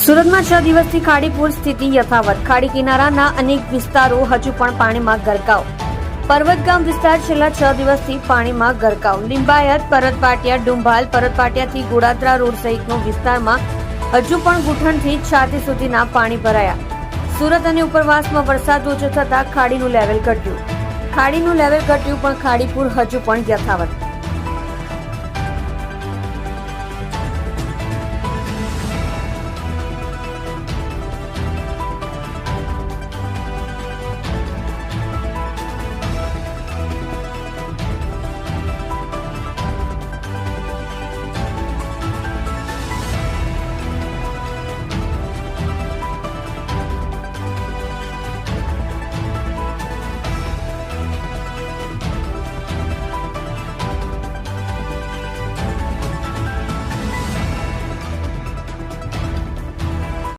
સુરતમાં 6 દિવસથી ખાડીપુર સ્થિતિ યથાવત. ખાડી કિનારાના અનેક વિસ્તારો હજુ પણ પાણીમાં ગરકાવ. પર્વતગામ વિસ્તાર છેલ્લા 6 દિવસથી પાણીમાં ગરકાવ. લિંબાયત, પરતપાટિયા, ડુંભાલ, પરતપાટિયાથી ગોડાદરા રોડ સહિતનો વિસ્તારમાં હજુ પણ ઘૂંટણથી છાતી સુધીના પાણી ભરાયા. સુરત અને ઉપરવાસમાં વરસાદ ઓછો થતા ખાડીનું લેવલ ઘટ્યું પણ ખાડીપુર હજુ પણ યથાવત.